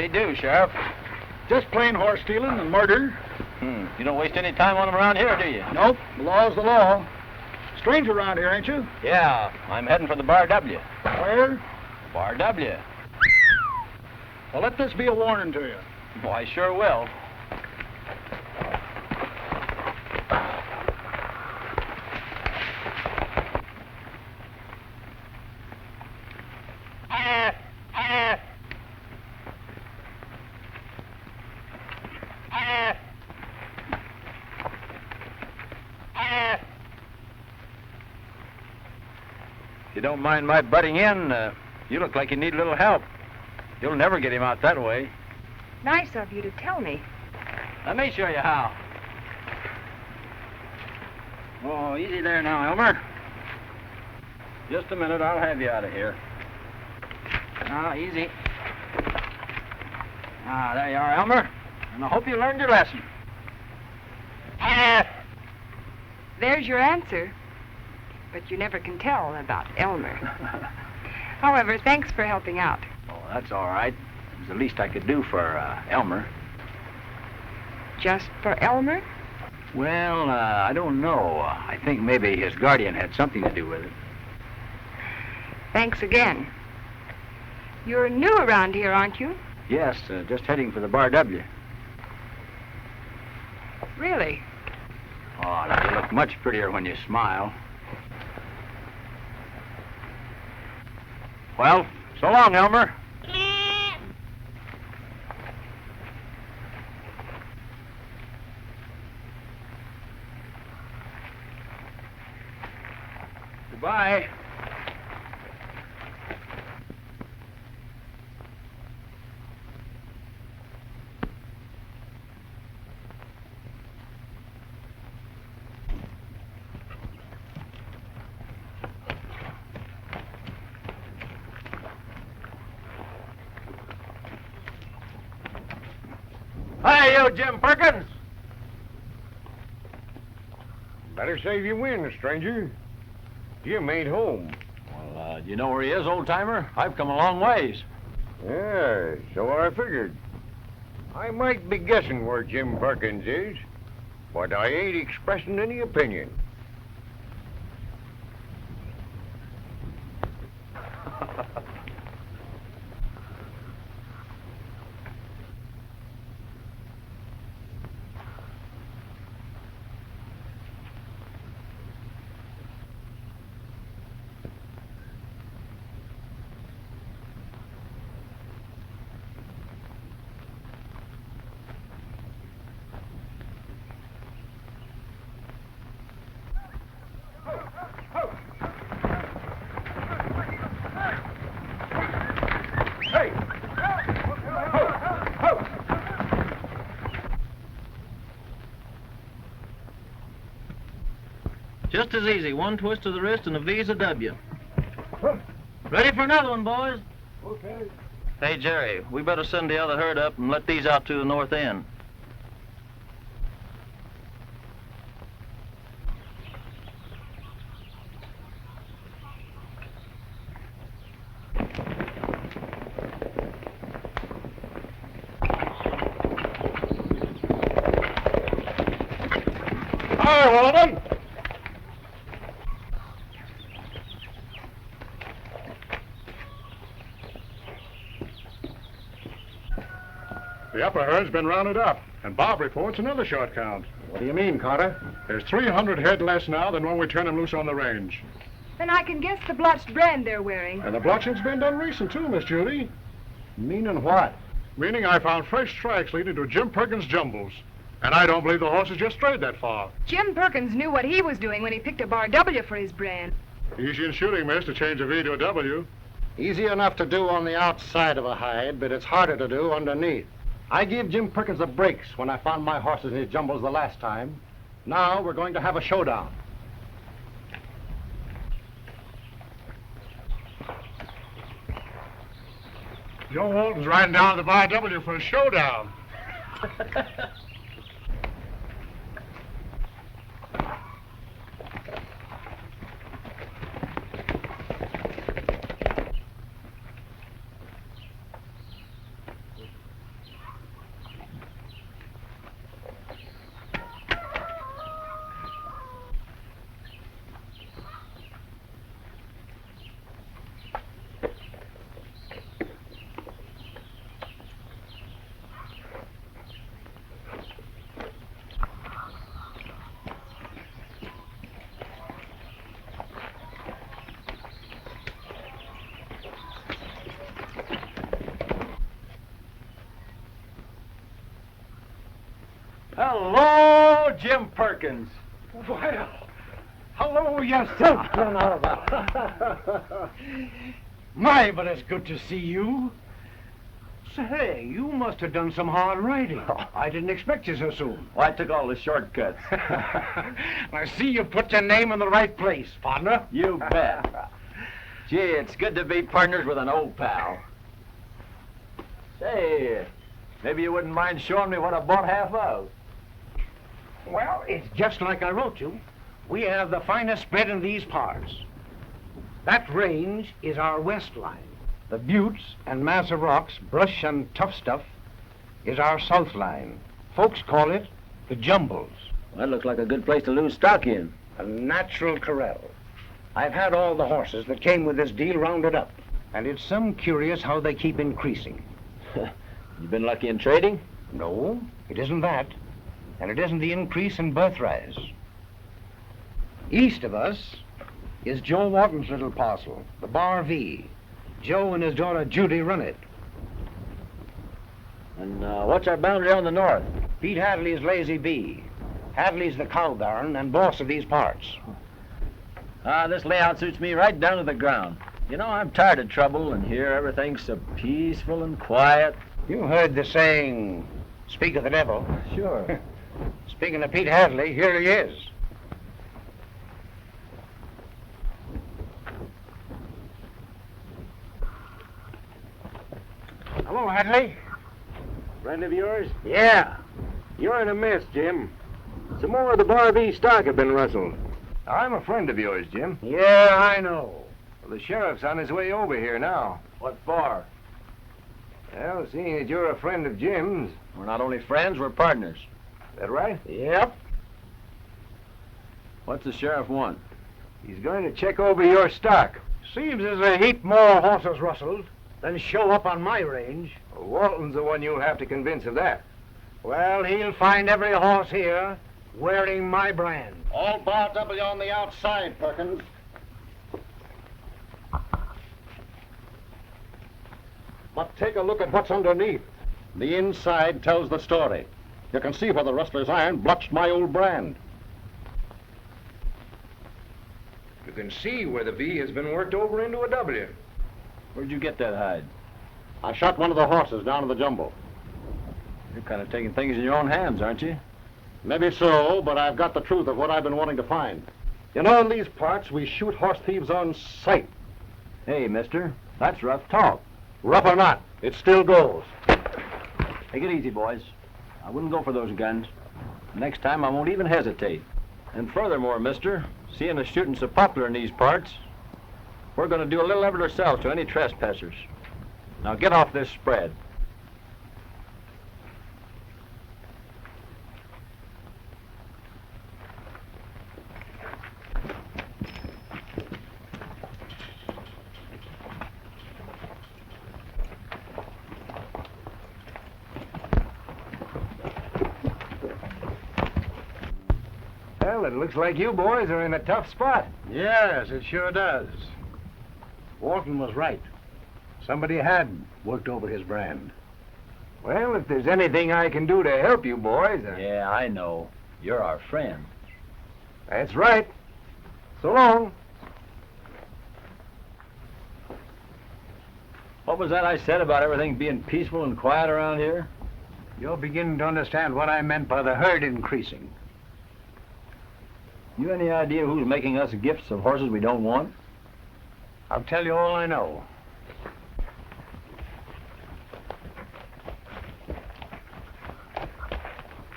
they do, Sheriff? Just plain horse stealing and murder. You don't waste any time on them around here, do you? Nope, the law's the law. Stranger around here, ain't you? Yeah, I'm heading for the Bar W. Where? Bar W. Well, let this be a warning to you. Oh, I sure will. If you don't mind my butting in, you look like you need a little help. You'll never get him out that way. Nice of you to tell me. Let me show you how. Oh, easy there now, Elmer. Just a minute, I'll have you out of here. Now, easy. Ah, there you are, Elmer. And I hope you learned your lesson. There's your answer. But you never can tell about Elmer. However, thanks for helping out. Oh, that's all right. It was the least I could do for Elmer. Just for Elmer? Well, I don't know. I think maybe his guardian had something to do with it. Thanks again. You're new around here, aren't you? Yes, just heading for the Bar W. Really? Oh, you look much prettier when you smile. Well, so long, Elmer. Goodbye. Hi, you, Jim Perkins. Better save your wind, stranger. Jim ain't home. Well, do you know where he is, old-timer? I've come a long ways. Yeah, so I figured. I might be guessing where Jim Perkins is, but I ain't expressing any opinion. Just as easy. One twist of the wrist and a V's a W. Ready for another one, boys? Okay. Hey, Jerry, we better send the other herd up and let these out to the north end. Hi, Walden. The upper herd's been rounded up, and Bob reports another short count. What do you mean, Carter? There's 300 head less now than when we turned them loose on the range. Then I can guess the blotched brand they're wearing. And the blotching's been done recent, too, Miss Judy. Meaning what? Meaning I found fresh tracks leading to Jim Perkins' jumbles. And I don't believe the horses just strayed that far. Jim Perkins knew what he was doing when he picked a Bar W for his brand. Easy in shooting, miss, to change a V to a W. Easy enough to do on the outside of a hide, but it's harder to do underneath. I gave Jim Perkins the breaks when I found my horses in his jumbles the last time. Now we're going to have a showdown. Joe Walton's riding down to the Bar W for a showdown. Hello, Jim Perkins. Well, hello yourself, Glenarva. My, but it's good to see you. Say, you must have done some hard riding. I didn't expect you so soon. Well, I took all the shortcuts. I see you put your name in the right place, partner. You bet. Gee, it's good to be partners with an old pal. Say, maybe you wouldn't mind showing me what I bought half of. Well, it's just like I wrote you. We have the finest spread in these parts. That range is our west line. The buttes and mass of rocks, brush and tough stuff, is our south line. Folks call it the jumbles. That looks like a good place to lose stock in. A natural corral. I've had all the horses that came with this deal rounded up, and it's some curious how they keep increasing. You been lucky in trading? No, it isn't that, and it isn't the increase in birth rise. East of us is Joe Wharton's little parcel, the Bar V. Joe and his daughter Judy run it. And what's our boundary on the north? Pete Hadley's Lazy B. Hadley's the cow baron and boss of these parts. This layout suits me right down to the ground. You know, I'm tired of trouble, and here everything's so peaceful and quiet. You heard the saying, speak of the devil. Sure. Speaking of Pete Hadley, here he is. Hello, Hadley. Friend of yours? Yeah. You're in a mess, Jim. Some more of the Bar V stock have been rustled. I'm a friend of yours, Jim. Yeah, I know. Well, the sheriff's on his way over here now. What for? Well, seeing that you're a friend of Jim's. We're not only friends, we're partners. Is that right? Yep. What's the sheriff want? He's going to check over your stock. Seems there's a heap more horses rustled than show up on my range. Well, Walton's the one you'll have to convince of that. Well, he'll find every horse here wearing my brand. All Bar W on the outside, Perkins. But take a look at what's underneath. The inside tells the story. You can see where the rustler's iron blotched my old brand. You can see where the V has been worked over into a W. Where'd you get that hide? I shot one of the horses down in the jumble. You're kind of taking things in your own hands, aren't you? Maybe so, but I've got the truth of what I've been wanting to find. You know, in these parts, we shoot horse thieves on sight. Hey, mister, that's rough talk. Rough or not, it still goes. Take it easy, boys. I wouldn't go for those guns. Next time, I won't even hesitate. And furthermore, mister, seeing us shooting so popular in these parts, we're going to do a little effort ourselves to any trespassers. Now get off this spread. Well, it looks like you boys are in a tough spot. Yes, it sure does. Wharton was right. Somebody had worked over his brand. Well, if there's anything I can do to help you boys... Yeah, I know. You're our friend. That's right. So long. What was that I said about everything being peaceful and quiet around here? You're beginning to understand what I meant by the herd increasing. You any idea who's making us gifts of horses we don't want? I'll tell you all I know.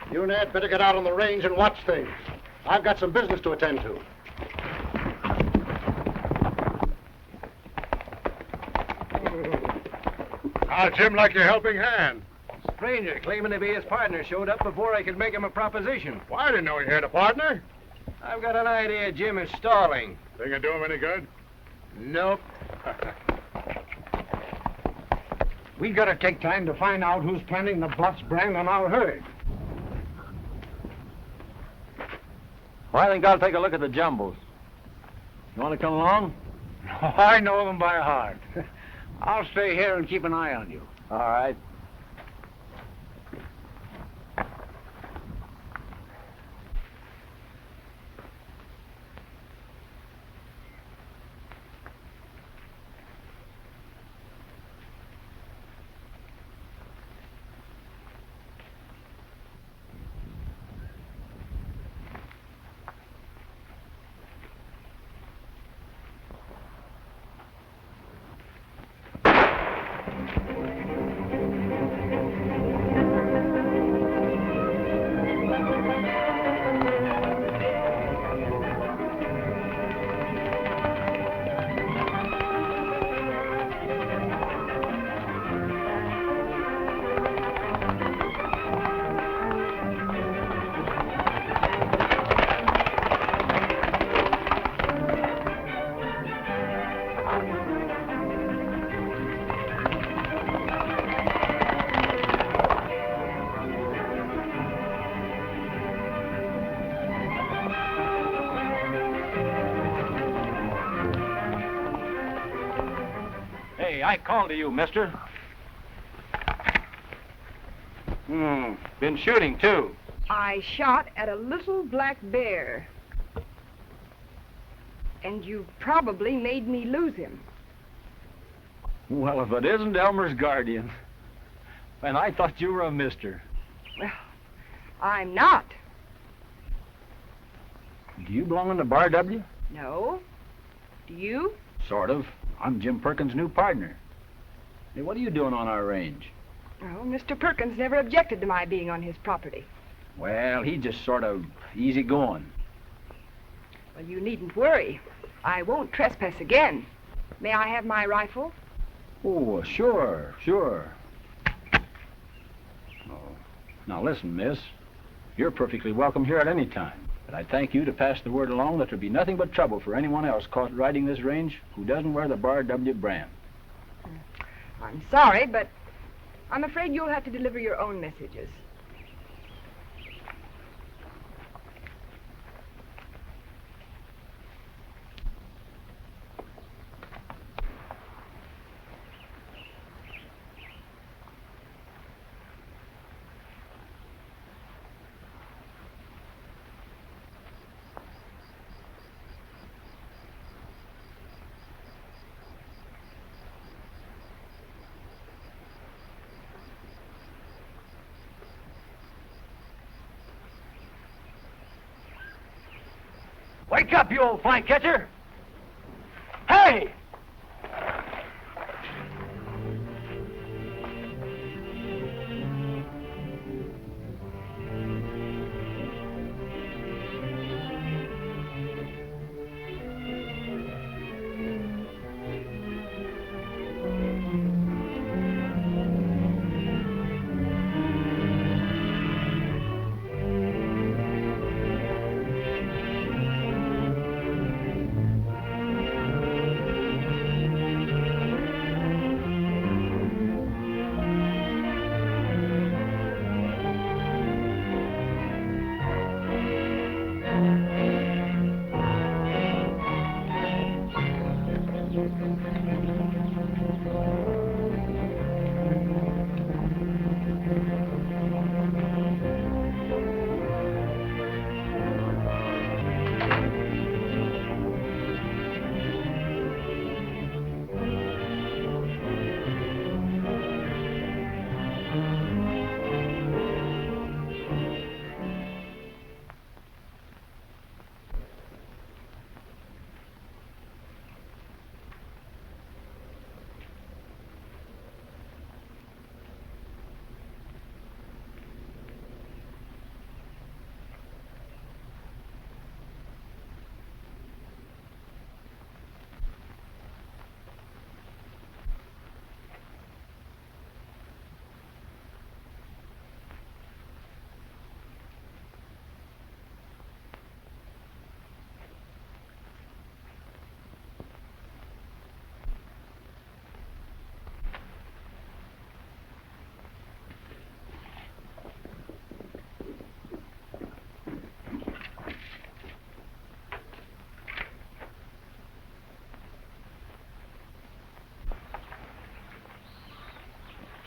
You and Ed better get out on the range and watch things. I've got some business to attend to. How'd Jim like your helping hand? Stranger claiming to be his partner showed up before I could make him a proposition. Well, I didn't know he had a partner. I've got an idea Jim is stalling. Think it'd do him any good? Nope. We gotta take time to find out who's planting the Blotz brand on our herd. Well, I think I'll take a look at the jumbles. You want to come along? I know them by heart. I'll stay here and keep an eye on you. All right. Hey, I called to you, mister. Been shooting, too. I shot at a little black bear. And you probably made me lose him. Well, if it isn't Elmer's guardian. And I thought you were a mister. Well, I'm not. Do you belong in the Bar W? No. Do you? Sort of. I'm Jim Perkins' new partner. Hey, what are you doing on our range? Oh, Mr. Perkins never objected to my being on his property. Well, he's just sort of easygoing. Well, you needn't worry. I won't trespass again. May I have my rifle? Oh, sure. Oh. Now listen, miss. You're perfectly welcome here at any time. But I'd thank you to pass the word along that there'll be nothing but trouble for anyone else caught riding this range who doesn't wear the Bar W brand. I'm sorry, but I'm afraid you'll have to deliver your own messages. Wake up, you old fly catcher! Hey!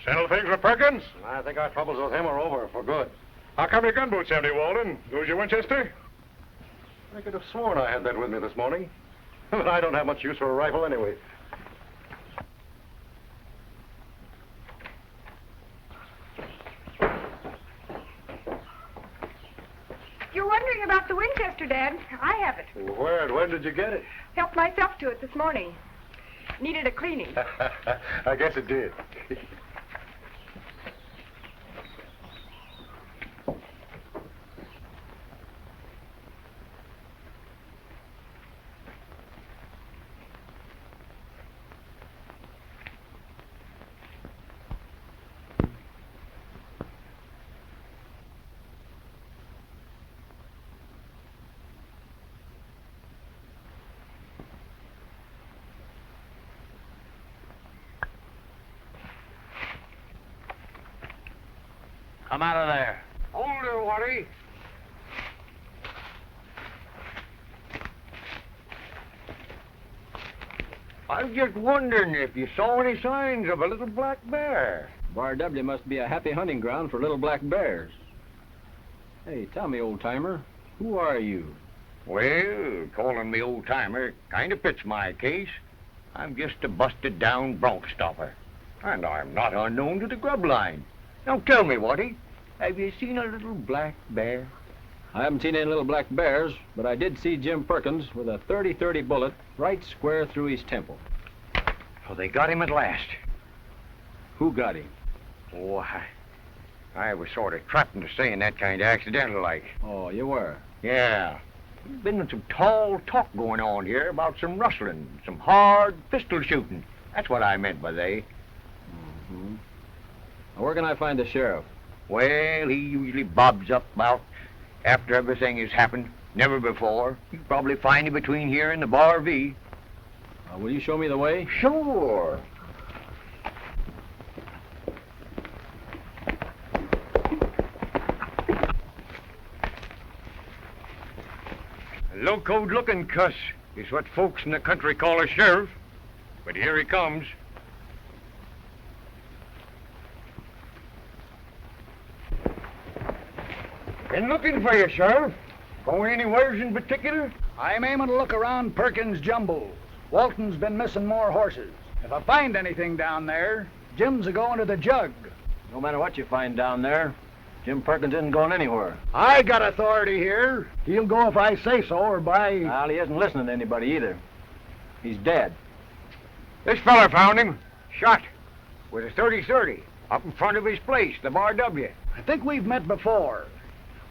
Settle things with Perkins? I think our troubles with him are over for good. How come your gun boot's empty, Walden? Lose your Winchester? I could have sworn I had that with me this morning. But I don't have much use for a rifle anyway. You're wondering about the Winchester, Dad. I have it. Where and when did you get it? Helped myself to it this morning. Needed a cleaning. I guess it did. Come out of there. Hold her, Waddy. I was just wondering if you saw any signs of a little black bear. Bar W must be a happy hunting ground for little black bears. Hey, tell me, old-timer, who are you? Well, calling me old-timer kind of fits my case. I'm just a busted-down bronc stopper. And I'm not unknown to the grub line. Now tell me, Waddy, have you seen a little black bear? I haven't seen any little black bears, but I did see Jim Perkins with a 30-30 bullet right square through his temple. So they got him at last. Who got him? Oh, I was sort of trapped into saying that kind of accidental-like. Oh, you were? Yeah. There's been some tall talk going on here about some rustling, some hard pistol shooting. That's what I meant by they. Mm-hmm. Now, where can I find the sheriff? Well, he usually bobs up about after everything has happened. Never before. You probably find him between here and the Bar V. Will you show me the way? Sure. A locoed looking cuss is what folks in the country call a sheriff. But here he comes. Been looking for you, Sheriff. Going anywheres in particular? I'm aiming to look around Perkins' jumbles. Walton's been missing more horses. If I find anything down there, Jim's a-going to the jug. No matter what you find down there, Jim Perkins isn't going anywhere. I got authority here. He'll go if I say so, or by... Well, he isn't listening to anybody either. He's dead. This fella found him, shot, with a 30-30, up in front of his place, the Bar W. I think we've met before.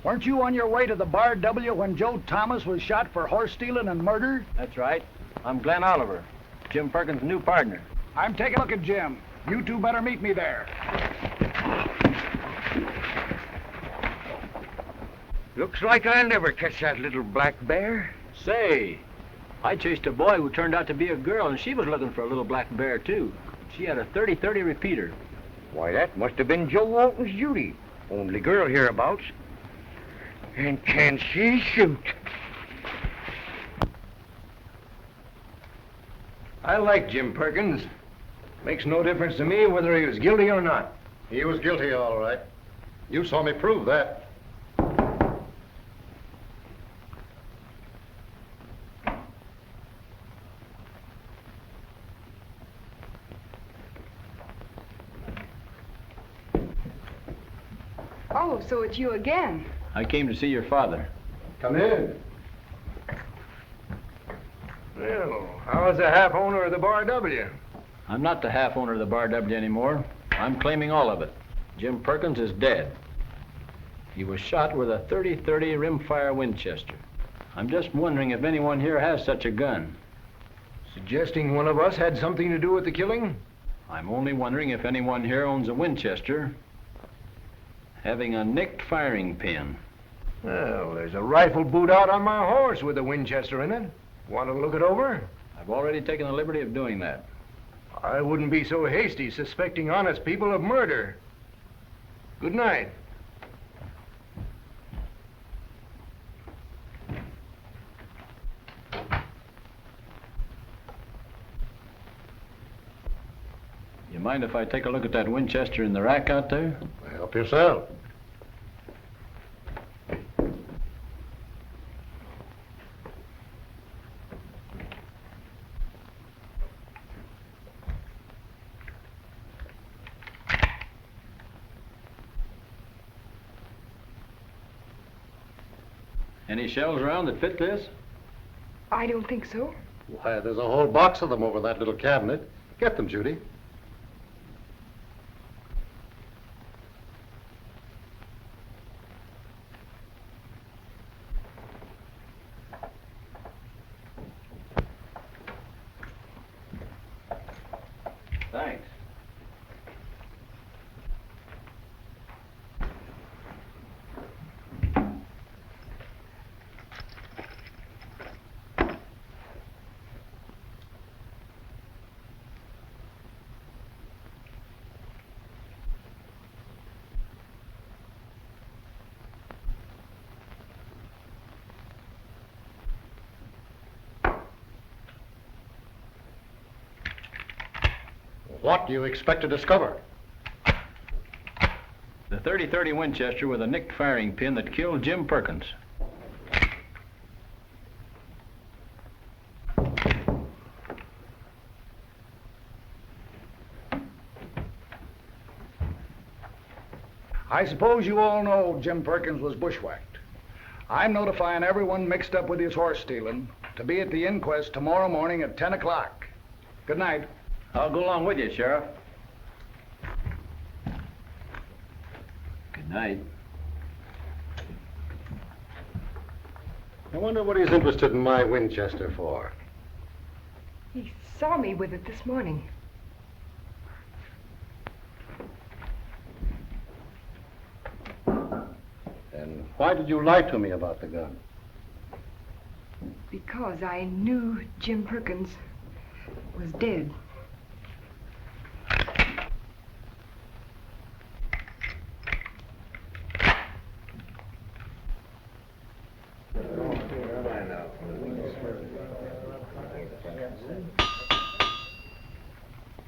Weren't you on your way to the Bar W when Joe Thomas was shot for horse stealing and murder? That's right. I'm Glenn Oliver, Jim Perkins' new partner. I'm taking a look at Jim. You two better meet me there. Looks like I'll never catch that little black bear. Say, I chased a boy who turned out to be a girl, and she was looking for a little black bear, too. She had a 30-30 repeater. Why, that must have been Joe Walton's Judy. Only girl hereabouts. And can she shoot? I like Jim Perkins. Makes no difference to me whether he was guilty or not. He was guilty, all right. You saw me prove that. Oh, so it's you again. I came to see your father. Come in. Well, how's the half owner of the Bar W? I'm not the half owner of the Bar W anymore. I'm claiming all of it. Jim Perkins is dead. He was shot with a 30-30 rimfire Winchester. I'm just wondering if anyone here has such a gun. Suggesting one of us had something to do with the killing? I'm only wondering if anyone here owns a Winchester having a nicked firing pin. Well, there's a rifle boot out on my horse with a Winchester in it. Want to look it over? I've already taken the liberty of doing that. I wouldn't be so hasty suspecting honest people of murder. Good night. You mind if I take a look at that Winchester in the rack out there? Help yourself. Any shells around that fit this? I don't think so. Why, there's a whole box of them over that little cabinet. Get them, Judy. Thanks. What do you expect to discover? The .30-30 Winchester with a nicked firing pin that killed Jim Perkins. I suppose you all know Jim Perkins was bushwhacked. I'm notifying everyone mixed up with his horse stealing to be at the inquest tomorrow morning at 10 o'clock. Good night. I'll go along with you, Sheriff. Good night. I wonder what he's interested in my Winchester for. He saw me with it this morning. And why did you lie to me about the gun? Because I knew Jim Perkins was dead.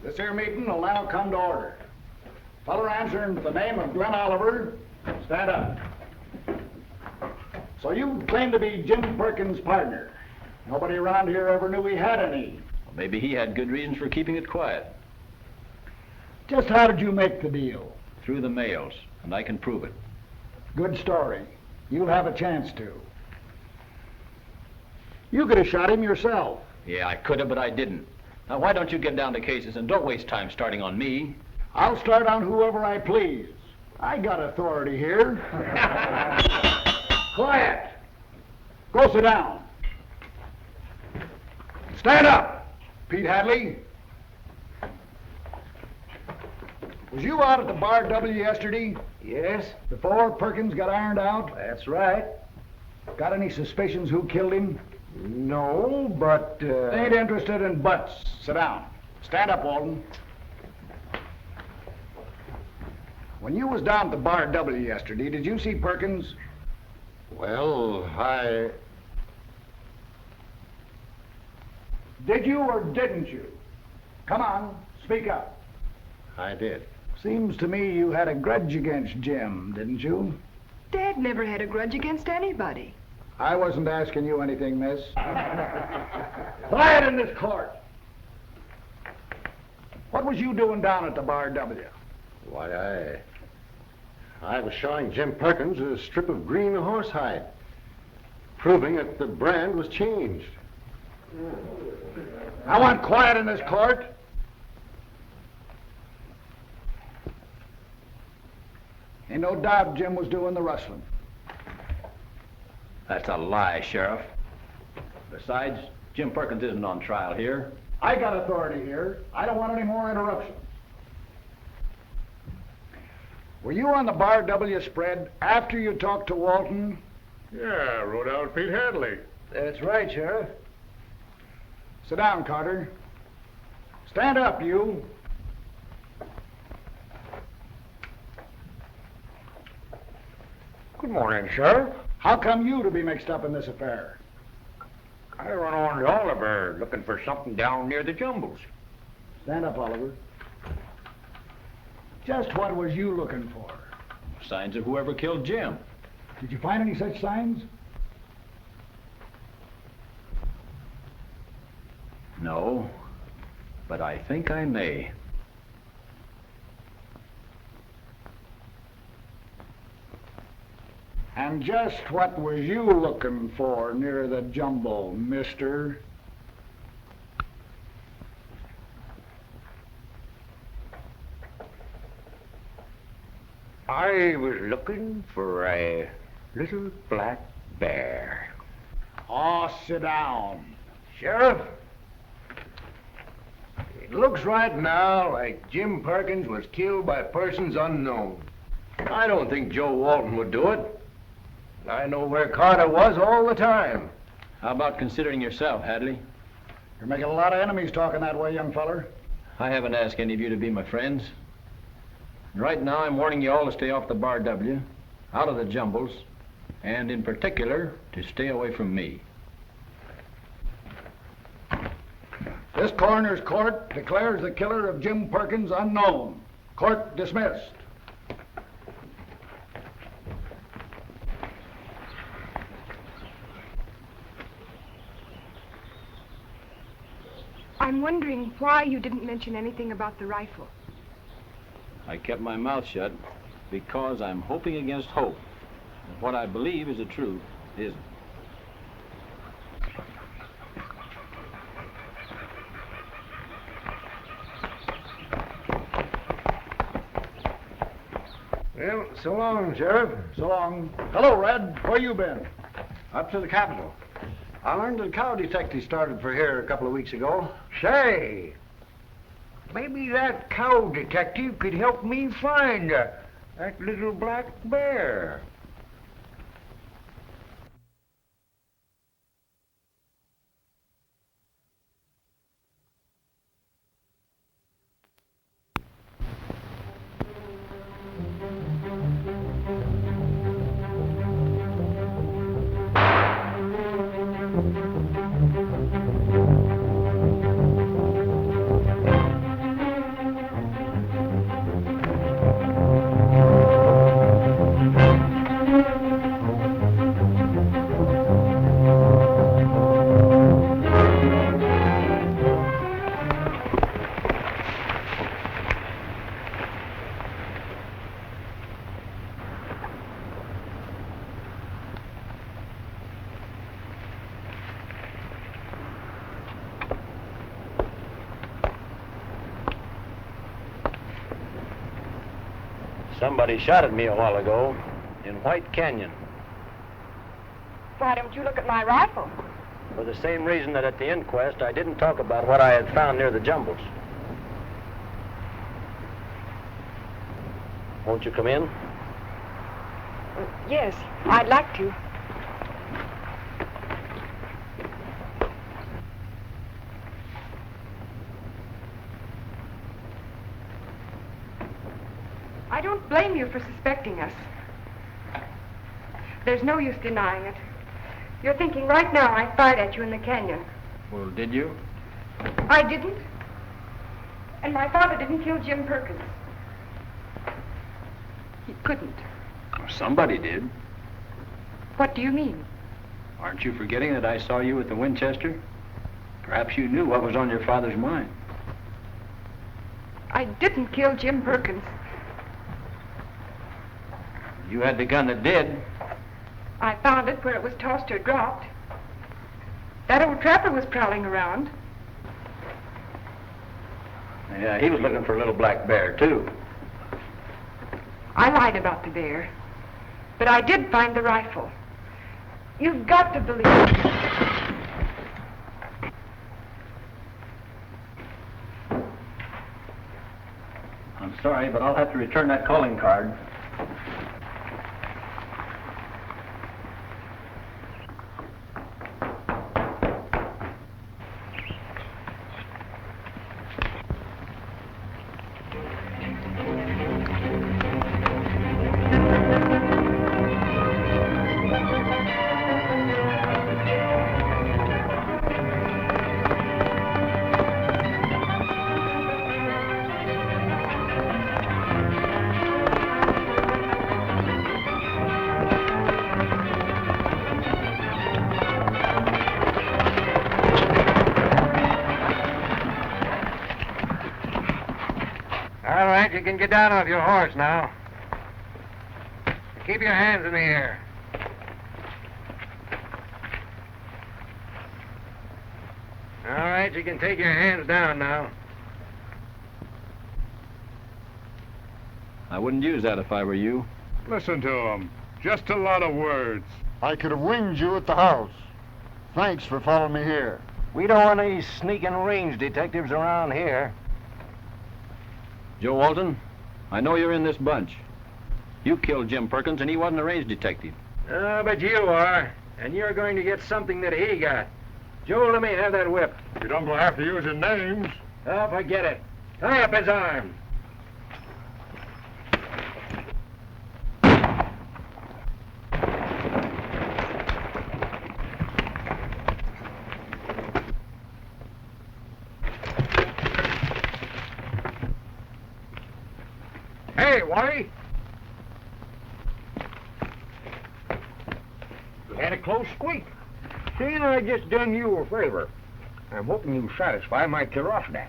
This here meeting will now come to order. Feller answering the name of Glenn Oliver, stand up. So you claim to be Jim Perkins' partner. Nobody around here ever knew he had any. Well, maybe he had good reasons for keeping it quiet. Just how did you make the deal? Through the mails, and I can prove it. Good story. You'll have a chance to. You could have shot him yourself. Yeah, I could have, but I didn't. Now, why don't you get down to cases and don't waste time starting on me? I'll start on whoever I please. I got authority here. Quiet. Go sit down. Stand up, Pete Hadley. Was you out at the Bar W yesterday? Yes, Before Perkins got ironed out? that's right. Got any suspicions who killed him? No, but, Ain't interested in buts. Sit down. Stand up, Walton. When you was down at the Bar W yesterday, did you see Perkins? Well, Did you or didn't you? Come on, speak up. I did. Seems to me you had a grudge against Jim, didn't you? Dad never had a grudge against anybody. I wasn't asking you anything, miss. Quiet in this court. What was you doing down at the Bar W? Why, I was showing Jim Perkins a strip of green horsehide, proving that the brand was changed. I want quiet in this court. Ain't no doubt Jim was doing the rustling. That's a lie, Sheriff. Besides, Jim Perkins isn't on trial here. I got authority here. I don't want any more interruptions. Were you on the Bar W spread after you talked to Walton? Yeah, I rode out Pete Hadley. that's right, Sheriff. Sit down, Carter. Stand up, you. Good morning, Sheriff. How come you to be mixed up in this affair? I run on to Oliver looking for something down near the Jumbles. Stand up, Oliver. Just what was you looking for? Signs of whoever killed Jim. Did you find any such signs? No, but I think I may. And just what was you looking for near the jumble, mister? I was looking for a little black bear. Oh, sit down. Sheriff, it looks right now like Jim Perkins was killed by persons unknown. I don't think Joe Walton would do it. I know where Carter was all the time. How about considering yourself, Hadley? You're making a lot of enemies talking that way, young feller. I haven't asked any of you to be my friends. Right now, I'm warning you all to stay off the Bar W, out of the jumbles, and in particular, to stay away from me. This coroner's court declares the killer of Jim Perkins unknown. Court dismissed. I'm wondering why you didn't mention anything about the rifle. I kept my mouth shut because I'm hoping against hope that what I believe is the truth isn't. Well, so long, Sheriff. So long. Hello, Red. Where you been? Up to the Capitol. I learned that a cow detective started for here a couple of weeks ago. Say, maybe that cow detective could help me find that little black bear. Somebody shot at me a while ago in White Canyon Why don't you look at my rifle? for the same reason that at the inquest I didn't talk about what I had found near the jumbles. Won't you come in? Yes, I'd like to. I don't blame you for suspecting us. There's no use denying it. You're thinking right now I fired at you in the canyon. Well, did you? I didn't. And my father didn't kill Jim Perkins. He couldn't. Somebody did. What do you mean? Aren't you forgetting that I saw you at the Winchester? Perhaps you knew what was on your father's mind. I didn't kill Jim Perkins. You had the gun that did. I found it where it was tossed or dropped. That old trapper was prowling around. Yeah, he was looking for a little black bear, too. I lied about the bear. But I did find the rifle. You've got to believe me. I'm sorry, but I'll have to return that calling card. All right, you can get down off your horse now. Keep your hands in the air. All right, you can take your hands down now. I wouldn't use that if I were you. Listen to him. Just a lot of words. I could have winged you at the house. Thanks for following me here. We don't want any sneaking range detectives around here. Joe Walton, I know you're in this bunch. You killed Jim Perkins, and he wasn't a range detective. But you are, and you're going to get something that he got. Joe, let me have that whip. You don't go have to using names. Oh, forget it. Tie up his arm. Hey, Wally. You had a close squeak. See, I just done you a favor. I'm hoping you satisfy my curiosity.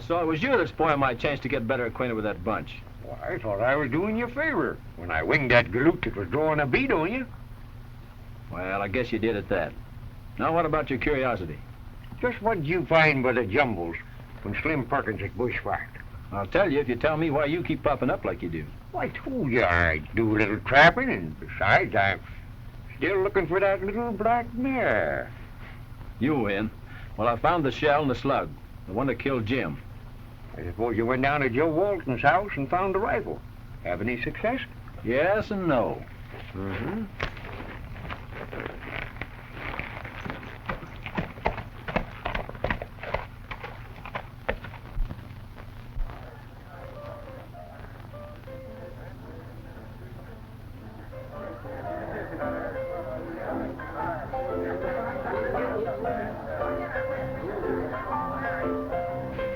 So it was you that spoiled my chance to get better acquainted with that bunch. Well, I thought I was doing you a favor when I winged that galoot that was drawing a bead on you. Well, I guess you did at that. Now, what about your curiosity? Just what did you find by the jumbles when Slim Perkins had bushwhacked? I'll tell you if you tell me why you keep popping up like you do. Well, I told you I'd do a little trapping, and besides, I'm still looking for that little black mare. You win. Well, I found the shell and the slug, the one that killed Jim. I suppose you went down to Joe Walton's house and found the rifle. Have any success? Yes and no. Mm-hmm.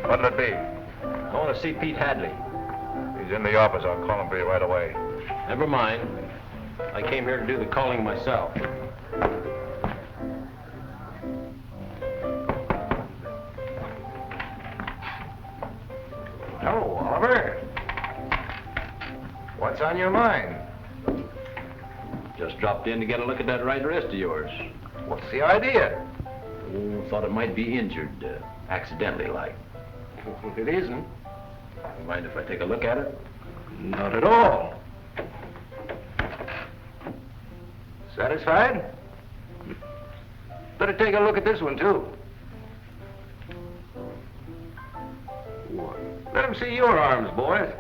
What'll it be? I want to see Pete Hadley. He's in the office. I'll call him for you right away. Never mind. I came here to do the calling myself. Hello, Oliver. What's on your mind? Just dropped in to get a look at that right wrist of yours. What's the idea? Oh, thought it might be injured, accidentally like. If it isn't, You mind if I take a look at it? not at all. Satisfied? Better take a look at this one, too. Let him see your arms, boys.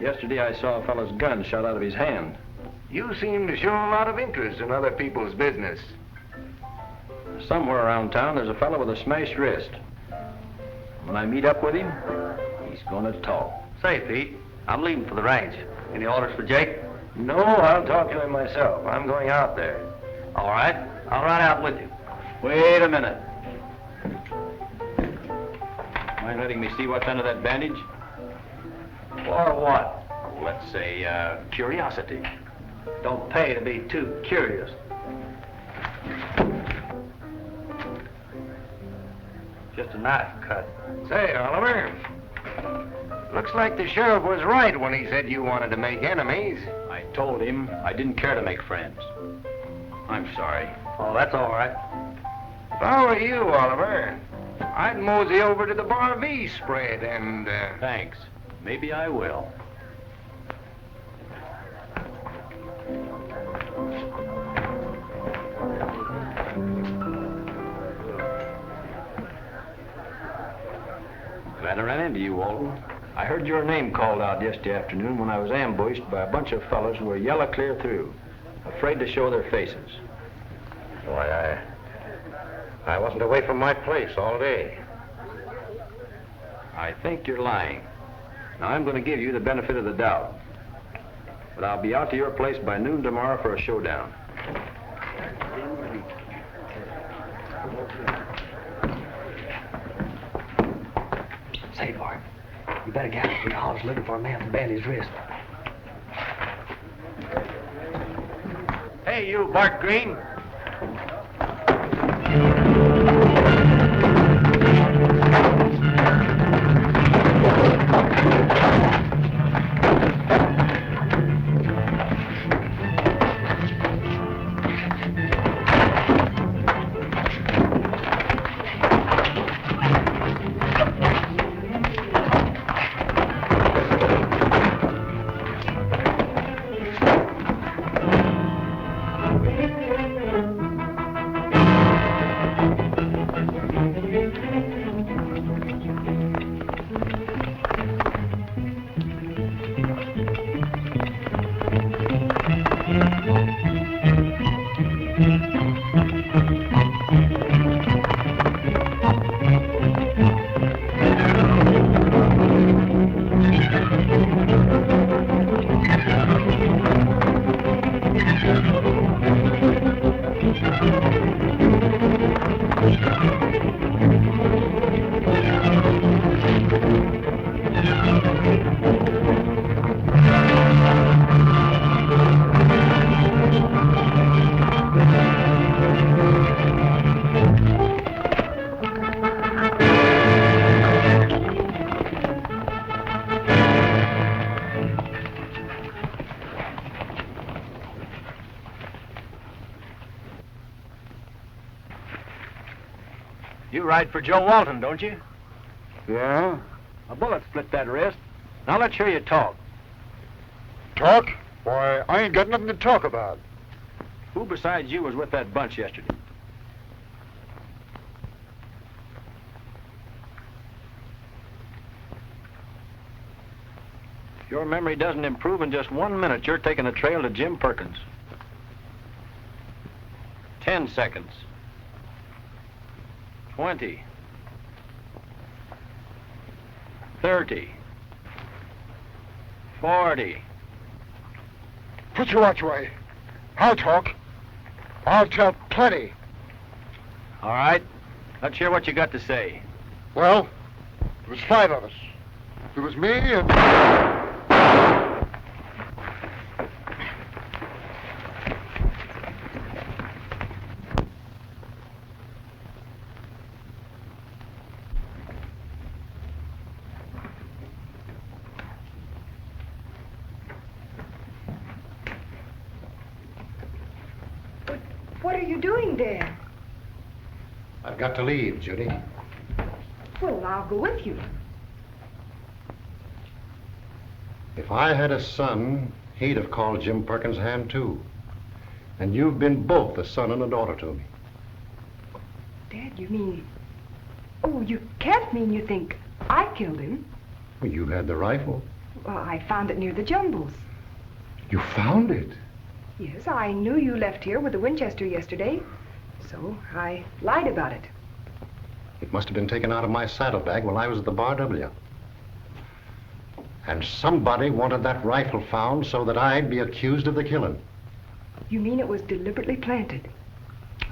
Yesterday I saw a fellow's gun shot out of his hand. You seem to show a lot of interest in other people's business. Somewhere around town there's a fellow with a smashed wrist. When I meet up with him, he's gonna talk. Say, Pete, I'm leaving for the range. Any orders for Jake? No, I'll talk to him myself. I'm going out there. All right, I'll ride out with you. Wait a minute. Mind letting me see what's under that bandage? For what? Let's say, curiosity. Don't pay to be too curious. Just a knife cut. Say, Oliver, looks like the sheriff was right when he said you wanted to make enemies. I told him I didn't care to make friends. I'm sorry. Oh, that's all right. If I were you, Oliver, I'd mosey over to the Bar V spread and, Thanks. Maybe I will. Glad I ran into you, Walton. I heard your name called out yesterday afternoon when I was ambushed by a bunch of fellows who were yellow clear through, afraid to show their faces. Why, I wasn't away from my place all day. I think you're lying. Now, I'm going to give you the benefit of the doubt. But I'll be out to your place by noon tomorrow for a showdown. Say, Bart, you better get out to the house looking for a man to band his wrist. Hey, you, Bart Green. You ride for Joe Walton, don't you? Yeah? A bullet split that wrist. Now let's hear you talk. Talk? Why, I ain't got nothing to talk about. Who besides you was with that bunch yesterday? If your memory doesn't improve in just 1 minute, you're taking a trail to Jim Perkins. 10 seconds. 20. 30. 40. Put your watch away. I'll talk. I'll tell plenty. All right. Let's hear what you got to say. Well, there was 5 of us. It was me and... What are you doing there? I've got to leave, Judy. Well, I'll go with you. If I had a son, he'd have called Jim Perkins' hand too. And you've been both a son and a daughter to me. Dad, you mean... Oh, you can't mean you think I killed him. Well, you had the rifle. Well, I found it near the Jumbles. You found it? Yes, I knew you left here with the Winchester yesterday, so I lied about it. It must have been taken out of my saddlebag while I was at the Bar W. And somebody wanted that rifle found so that I'd be accused of the killing. You mean it was deliberately planted?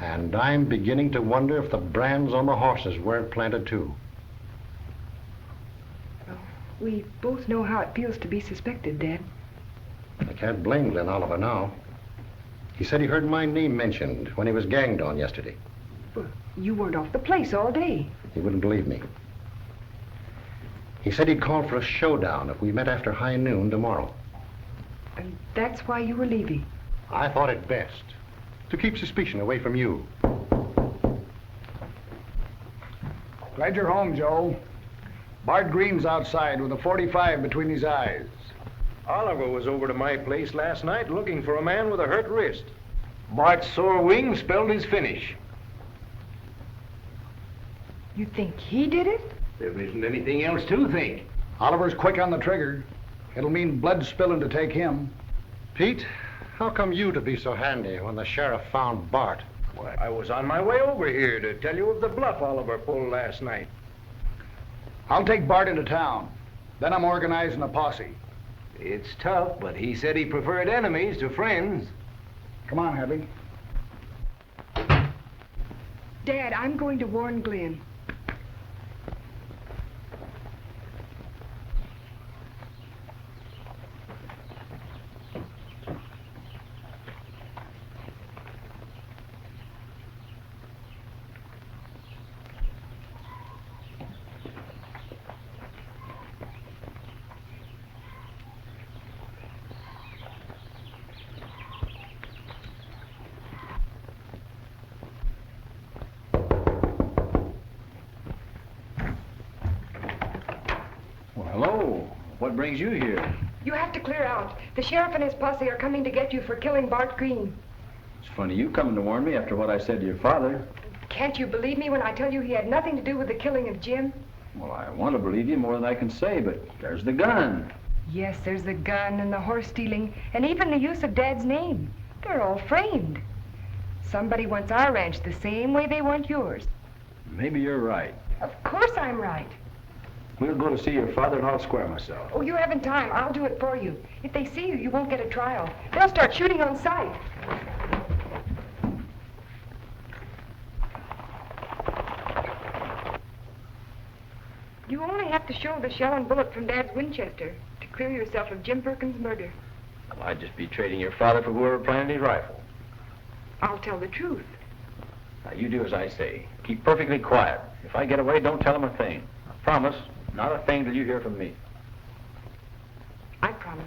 And I'm beginning to wonder if the brands on the horses weren't planted too. Well, we both know how it feels to be suspected, Dad. I can't blame Glenn Oliver now. He said he heard my name mentioned when he was ganged on yesterday. Well, you weren't off the place all day. He wouldn't believe me. He said he'd call for a showdown if we met after high noon tomorrow. And that's why you were leaving? I thought it best to keep suspicion away from you. Glad you're home, Joe. Bart Green's outside with a .45 between his eyes. Oliver was over to my place last night looking for a man with a hurt wrist. Bart's sore wing spelled his finish. You think he did it? There isn't anything else to think. Oliver's quick on the trigger. It'll mean blood spilling to take him. Pete, how come you to be so handy when the sheriff found Bart? Why, I was on my way over here to tell you of the bluff Oliver pulled last night. I'll take Bart into town. Then I'm organizing a posse. It's tough, but he said he preferred enemies to friends. Come on, Hadley. Dad, I'm going to warn Glenn. Hello. What brings you here? You have to clear out. The sheriff and his posse are coming to get you for killing Bart Green. It's funny you coming to warn me after what I said to your father. Can't you believe me when I tell you he had nothing to do with the killing of Jim? Well, I want to believe you more than I can say, but there's the gun. Yes, there's the gun and the horse stealing and even the use of Dad's name. They're all framed. Somebody wants our ranch the same way they want yours. Maybe you're right. Of course I'm right. We'll go to see your father and I'll square myself. Oh, you haven't time. I'll do it for you. If they see you, you won't get a trial. They'll start shooting on sight. You only have to show the shell and bullet from Dad's Winchester to clear yourself of Jim Perkins' murder. Well, I'd just be trading your father for whoever planted his rifle. I'll tell the truth. Now, you do as I say. Keep perfectly quiet. If I get away, don't tell him a thing. I promise, not a thing till you hear from me. I promise.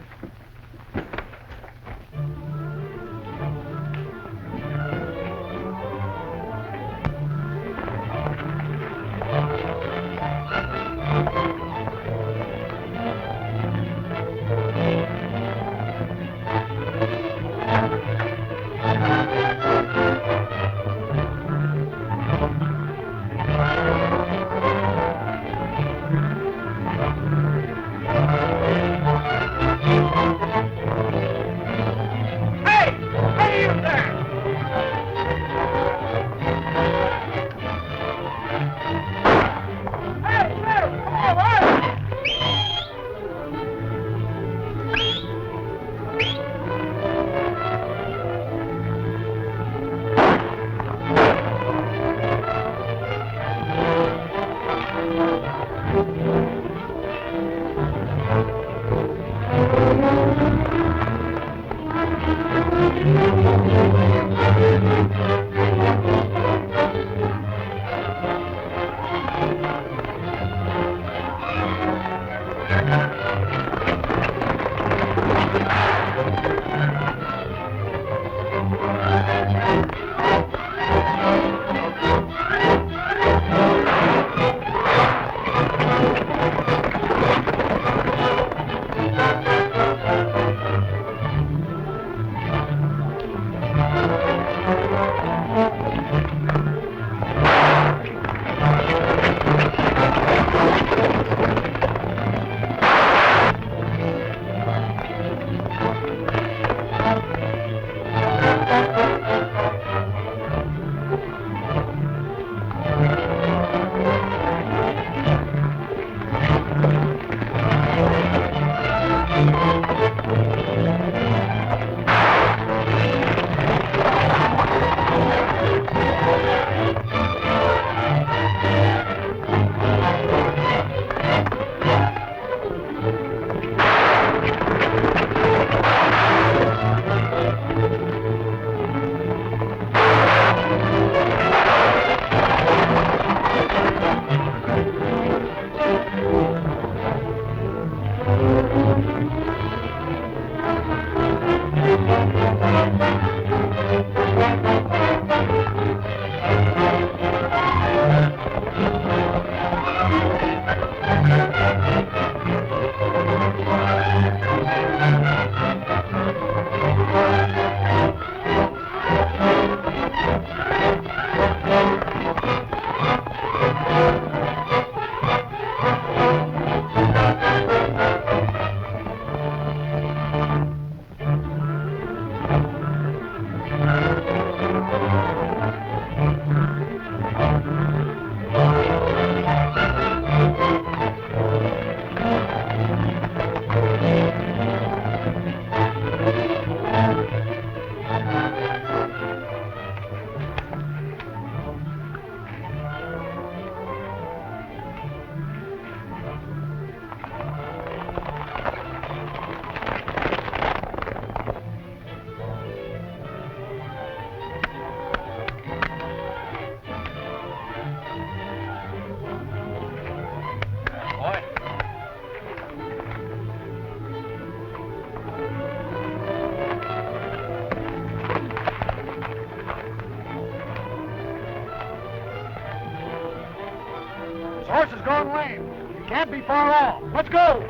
Horse has gone lame. He can't be far off. Let's go.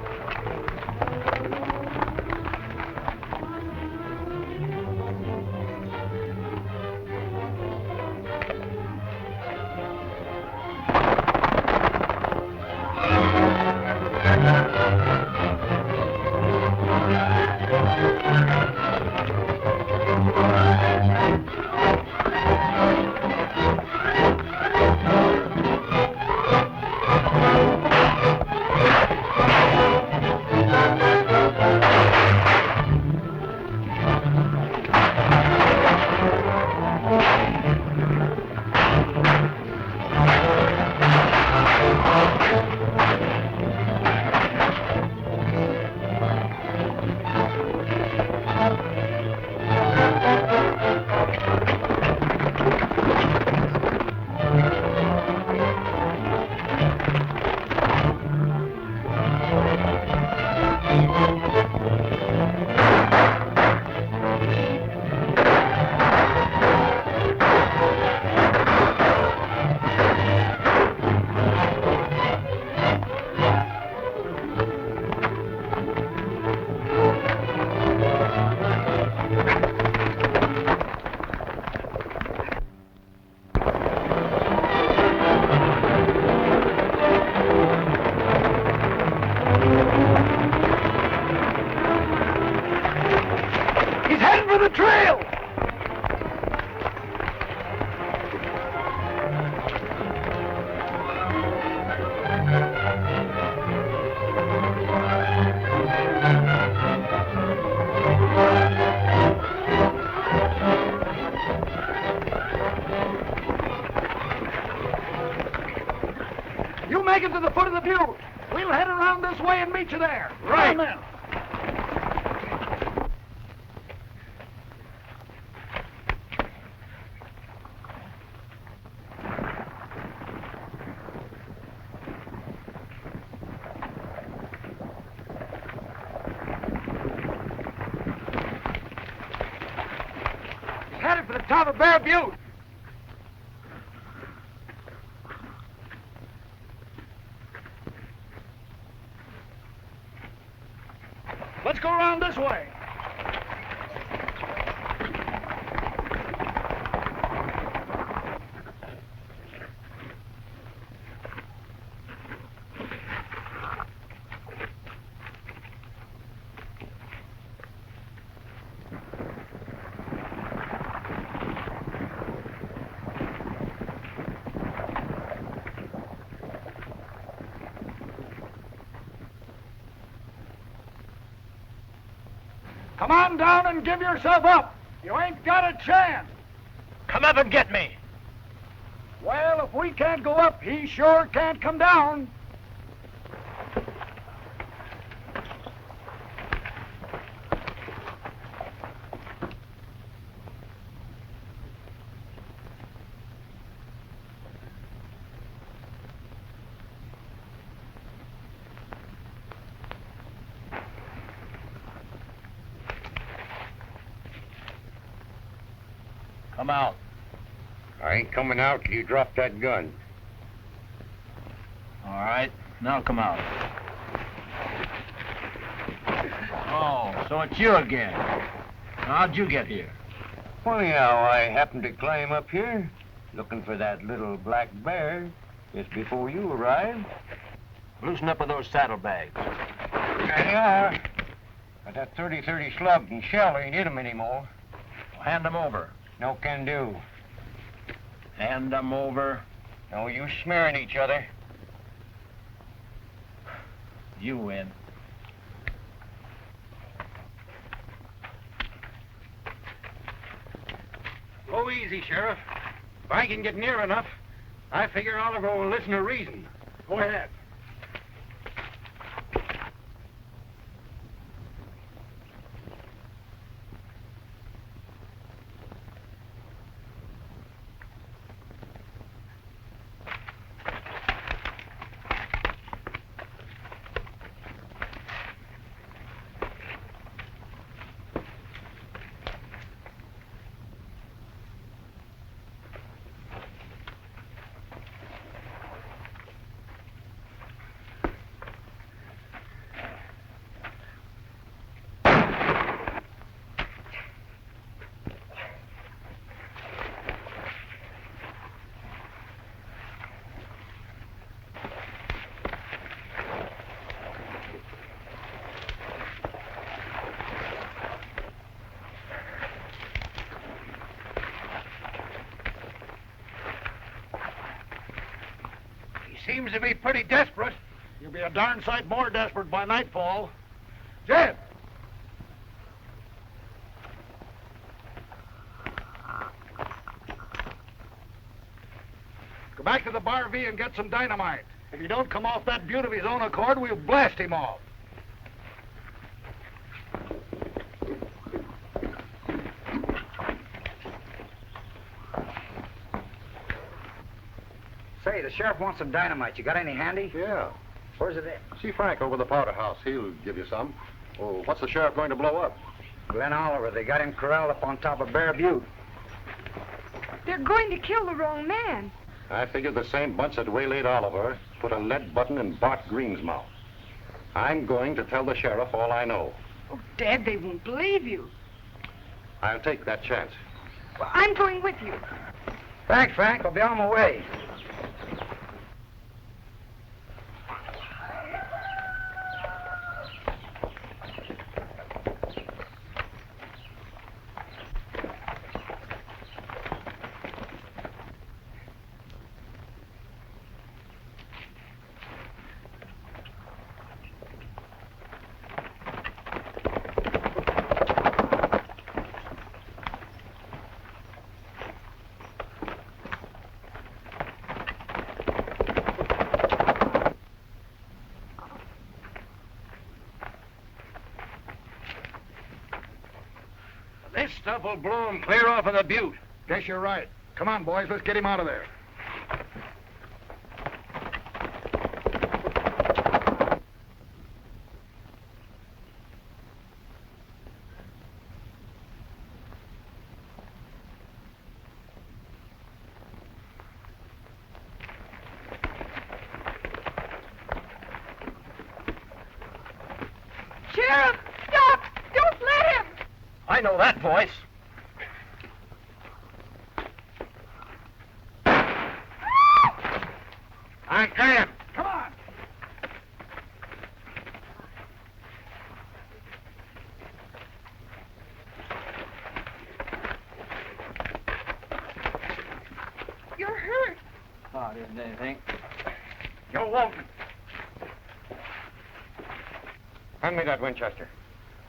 Make it to the foot of the butte. We'll head around this way and meet you there. Right. Come on, then. top of Bear Butte. Let's go around this way. Come on down and give yourself up. You ain't got a chance. Come up and get me. Well, if we can't go up, he sure can't come down. Come out. I ain't coming out till you drop that gun. All right, now come out. Oh, so it's you again. How'd you get here? Funny how I happened to climb up here, looking for that little black bear, just before you arrived. Loosen up with those saddlebags. There they are. But that 30-30 slug and shell ain't in 'em anymore. Well, hand them over. No can do. Hand them over. No use smearing each other. You win. Go easy, Sheriff. If I can get near enough, I figure Oliver will listen to reason. Go ahead. Seems to be pretty desperate. You'll be a darn sight more desperate by nightfall. Jed! Go back to the bar V and get some dynamite. If he don't come off that butte of his own accord, we'll blast him off. Say, the sheriff wants some dynamite. You got any handy? Yeah. Where's it at? See Frank over the powder house. He'll give you some. Oh, what's the sheriff going to blow up? Glenn Oliver. They got him corralled up on top of Bear Butte. They're going to kill the wrong man. I figured the same bunch that waylaid Oliver put a lead button in Bart Green's mouth. I'm going to tell the sheriff all I know. Oh, Dad, they won't believe you. I'll take that chance. Well, I'm going with you. Thanks, Frank. I'll be on my way. This stuff will blow him clear off of the butte. Guess you're right. Come on, boys, let's get him out of there. I know that voice. I got him. Come on. You're hurt. Oh, it isn't anything. Joe Walton. Hand me that Winchester.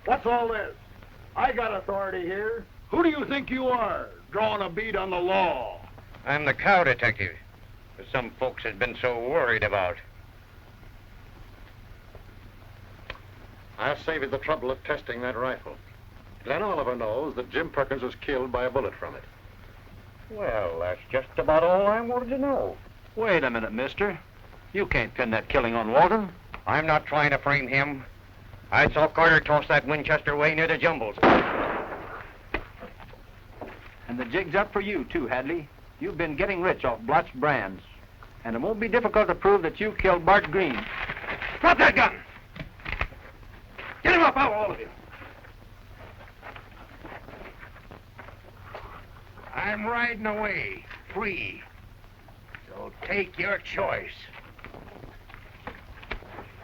What's all this? I got authority here. Who do you think you are, drawing a bead on the law? I'm the cow detective that some folks has been so worried about. I'll save you the trouble of testing that rifle. Glenn Oliver knows that Jim Perkins was killed by a bullet from it. Well, that's just about all I wanted to know. Wait a minute, mister. You can't pin that killing on Walton. I'm not trying to frame him. I saw Carter toss that Winchester way near the jumbles. And the jig's up for you, too, Hadley. You've been getting rich off blotched brands. And it won't be difficult to prove that you killed Bart Green. Drop that gun! Get him up, all of you! I'm riding away, free. So take your choice.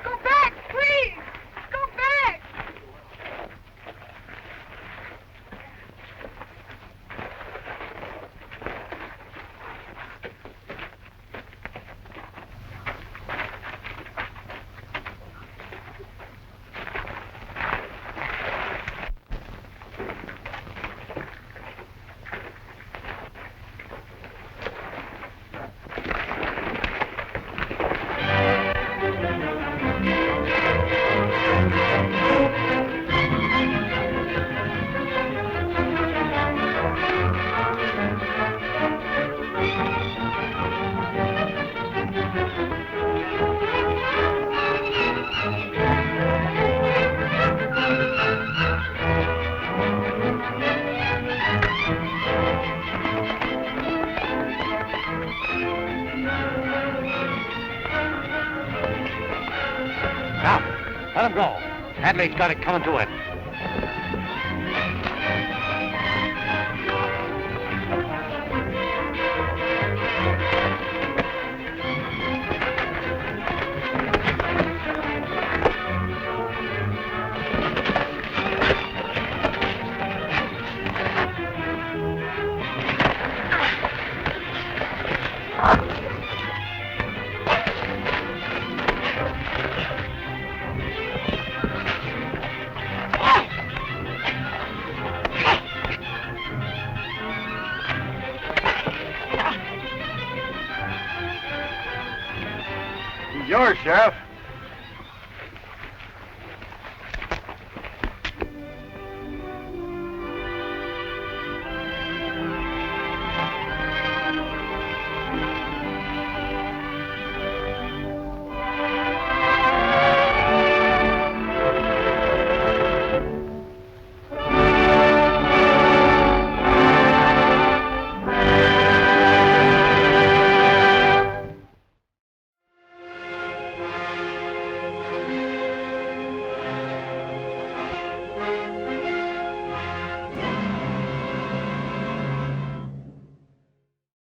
Go back, please! Go back! Let him go. Hadley's got it coming to it. He's yours, Sheriff.